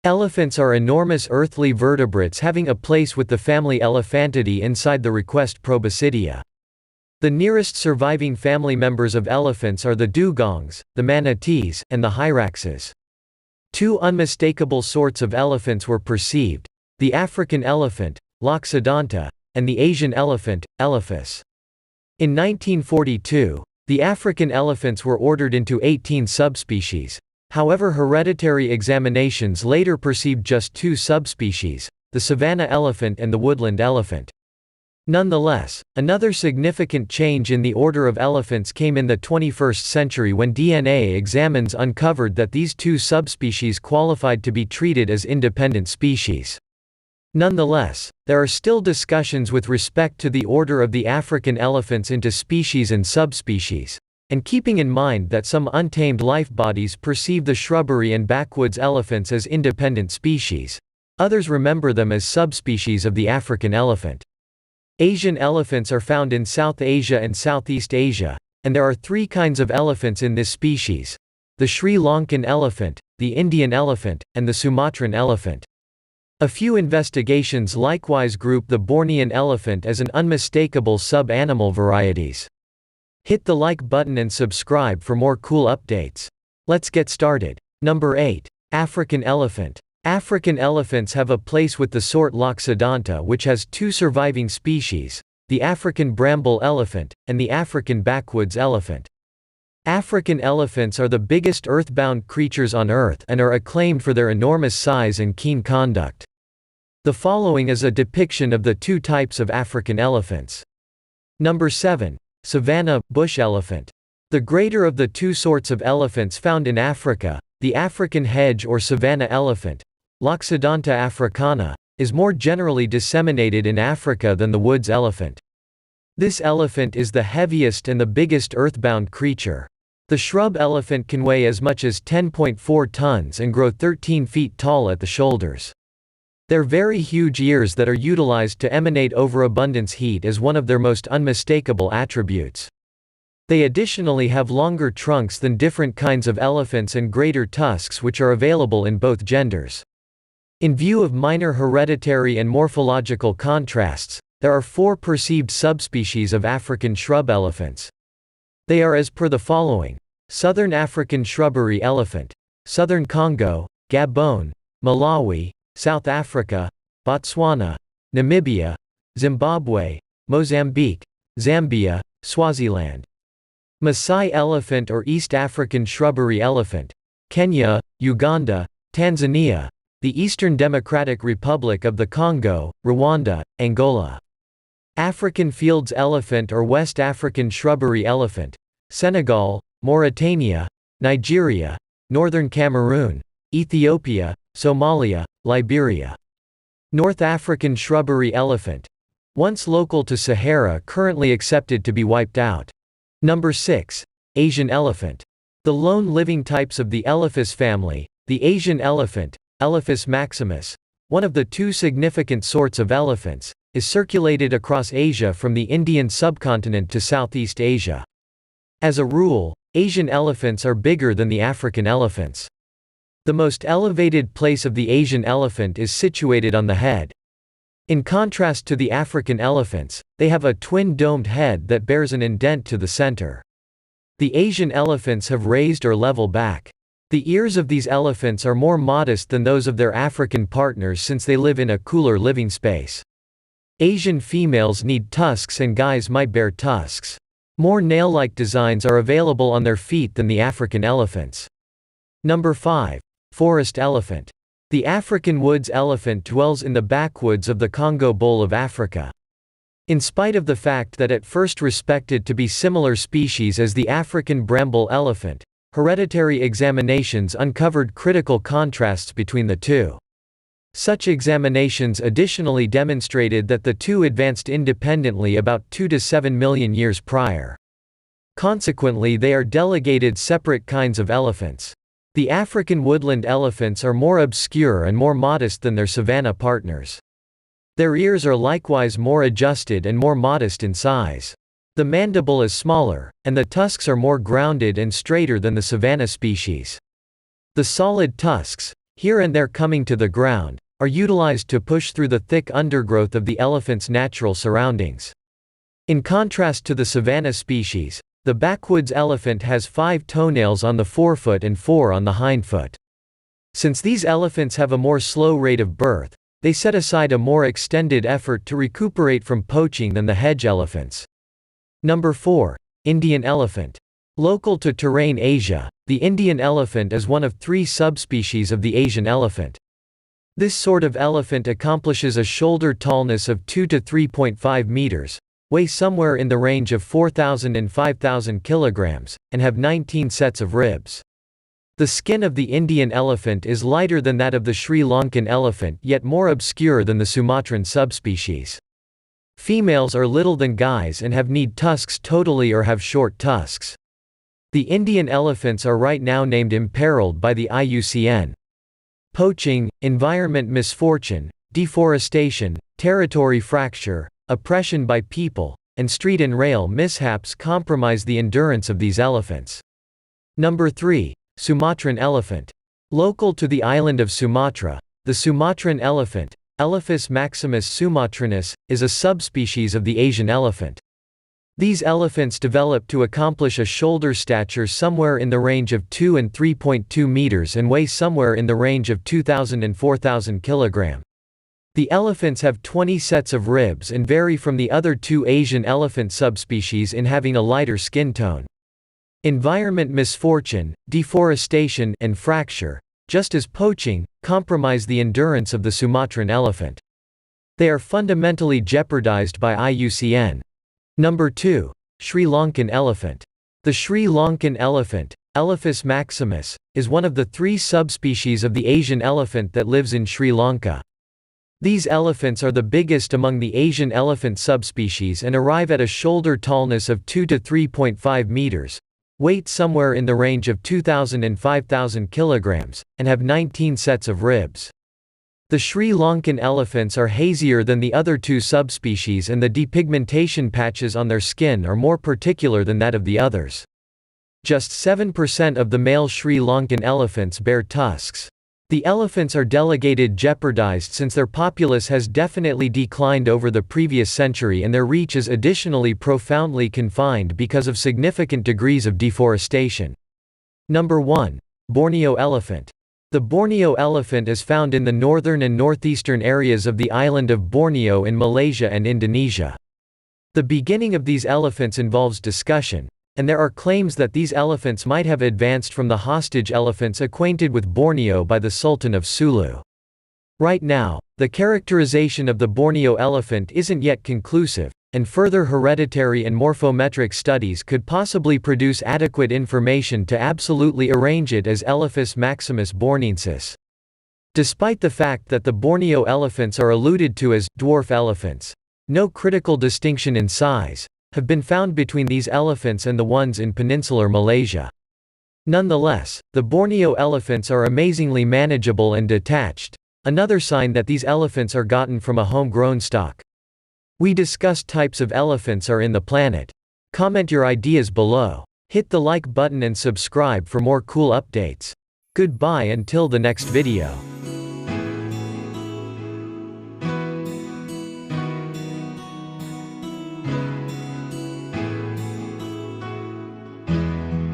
Elephants are enormous earthly vertebrates having a place with the family Elephantidae inside the request Proboscidea. The nearest surviving family members of elephants are the dugongs, the manatees, and the hyraxes. Two unmistakable sorts of elephants were perceived: the African elephant, Loxodonta, and the Asian elephant, Elephas. In 1942, the African elephants were ordered into 18 subspecies. However, hereditary examinations later perceived just 2 subspecies, the Savannah elephant and the woodland elephant. Nonetheless, another significant change in the order of elephants came in the 21st century when DNA examines uncovered that these 2 subspecies qualified to be treated as independent species. Nonetheless, there are still discussions with respect to the order of the African elephants into species and subspecies. And keeping in mind that some untamed life bodies perceive the shrubbery and backwoods elephants as independent species, others remember them as subspecies of the African elephant. Asian elephants are found in South Asia and Southeast Asia, and there are 3 kinds of elephants in this species: the Sri Lankan elephant, the Indian elephant, and the Sumatran elephant. A few investigations likewise group the Borneo elephant as an unmistakable sub-animal varieties. Hit the like button and subscribe for more cool updates. Let's get started. Number 8. African elephant. African elephants have a place with the sort Loxodonta, which has 2 surviving species: the African bramble elephant, and the African backwoods elephant. African elephants are the biggest earthbound creatures on Earth and are acclaimed for their enormous size and keen conduct. The following is a depiction of the 2 types of African elephants. Number 7. Savannah, bush elephant. The greater of the 2 sorts of elephants found in Africa, the African hedge or savanna elephant, Loxodonta africana, is more generally disseminated in Africa than the woods elephant. This elephant is the heaviest and the biggest earthbound creature. The shrub elephant can weigh as much as 10.4 tons and grow 13 feet tall at the shoulders. Their very huge ears that are utilized to emanate overabundance heat is one of their most unmistakable attributes. They additionally have longer trunks than different kinds of elephants and greater tusks, which are available in both genders. In view of minor hereditary and morphological contrasts, there are 4 perceived subspecies of African shrub elephants. They are as per the following: Southern African shrubbery elephant, Southern Congo, Gabon, Malawi, South Africa, Botswana, Namibia, Zimbabwe, Mozambique, Zambia, Swaziland. Maasai elephant or East African shrubbery elephant, Kenya, Uganda, Tanzania, the Eastern Democratic Republic of the Congo, Rwanda, Angola. African fields elephant or West African shrubbery elephant, Senegal, Mauritania, Nigeria, Northern Cameroon, Ethiopia, Somalia, Liberia. North African shrubbery elephant, once local to Sahara, currently accepted to be wiped out. Number 6. Asian elephant. The lone living types of the Elephas family, the Asian elephant, Elephas maximus, one of the 2 significant sorts of elephants, is circulated across Asia from the Indian subcontinent to Southeast Asia. As a rule, Asian elephants are bigger than the African elephants. The most elevated place of the Asian elephant is situated on the head. In contrast to the African elephants, they have a twin-domed head that bears an indent to the center. The Asian elephants have raised or level back. The ears of these elephants are more modest than those of their African partners since they live in a cooler living space. Asian females need tusks and guys might bear tusks. More nail-like designs are available on their feet than the African elephants. Number 5. Forest elephant. The African woods elephant dwells in the backwoods of the Congo Bowl of Africa. In spite of the fact that at first respected to be similar species as the African bramble elephant, hereditary examinations uncovered critical contrasts between the 2. Such examinations additionally demonstrated that the 2 advanced independently about 2 to 7 million years prior. Consequently, they are delegated separate kinds of elephants. The African woodland elephants are more obscure and more modest than their savanna partners. Their ears are likewise more adjusted and more modest in size. The mandible is smaller, and the tusks are more grounded and straighter than the savanna species. The solid tusks, here and there coming to the ground, are utilized to push through the thick undergrowth of the elephant's natural surroundings. In contrast to the savanna species, the backwoods elephant has 5 toenails on the forefoot and 4 on the hindfoot. Since these elephants have a more slow rate of birth, they set aside a more extended effort to recuperate from poaching than the hedge elephants. Number 4. Indian elephant. Local to terrain Asia, the Indian elephant is one of 3 subspecies of the Asian elephant. This sort of elephant accomplishes a shoulder tallness of 2 to 3.5 meters, weigh somewhere in the range of 4,000 and 5,000 kilograms, and have 19 sets of ribs. The skin of the Indian elephant is lighter than that of the Sri Lankan elephant yet more obscure than the Sumatran subspecies. Females are little than guys and have need tusks totally or have short tusks. The Indian elephants are right now named imperiled by the IUCN. Poaching, environment misfortune, deforestation, territory fracture, oppression by people, and street and rail mishaps compromise the endurance of these elephants. Number 3. Sumatran elephant. Local to the island of Sumatra, the Sumatran elephant, Elephas maximus sumatranus, is a subspecies of the Asian elephant. These elephants develop to accomplish a shoulder stature somewhere in the range of 2 and 3.2 meters and weigh somewhere in the range of 2,000 and 4,000 kilograms. The elephants have 20 sets of ribs and vary from the other 2 Asian elephant subspecies in having a lighter skin tone. Environment misfortune, deforestation, and fracture, just as poaching, compromise the endurance of the Sumatran elephant. They are fundamentally jeopardized by IUCN. Number 2. Sri Lankan elephant. The Sri Lankan elephant, Elephas maximus, is one of the 3 subspecies of the Asian elephant that lives in Sri Lanka. These elephants are the biggest among the Asian elephant subspecies and arrive at a shoulder tallness of 2 to 3.5 meters, weight somewhere in the range of 2,000 and 5,000 kilograms, and have 19 sets of ribs. The Sri Lankan elephants are hazier than the other 2 subspecies and the depigmentation patches on their skin are more particular than that of the others. Just 7% of the male Sri Lankan elephants bear tusks. The elephants are delegated jeopardized since their populace has definitely declined over the previous century and their reach is additionally profoundly confined because of significant degrees of deforestation. Number 1. Borneo elephant. The Borneo elephant is found in the northern and northeastern areas of the island of Borneo in Malaysia and Indonesia. The beginning of these elephants involves discussion, and there are claims that these elephants might have advanced from the hostage elephants acquainted with Borneo by the Sultan of Sulu. Right now, the characterization of the Borneo elephant isn't yet conclusive, and further hereditary and morphometric studies could possibly produce adequate information to absolutely arrange it as Elephas maximus borneensis. Despite the fact that the Borneo elephants are alluded to as dwarf elephants, no critical distinction in size have been found between these elephants and the ones in peninsular Malaysia. Nonetheless, the Borneo elephants are amazingly manageable and detached, another sign that these elephants are gotten from a homegrown stock. We discussed types of elephants are in the planet. Comment your ideas below. Hit the like button and subscribe for more cool updates. Goodbye until the next video.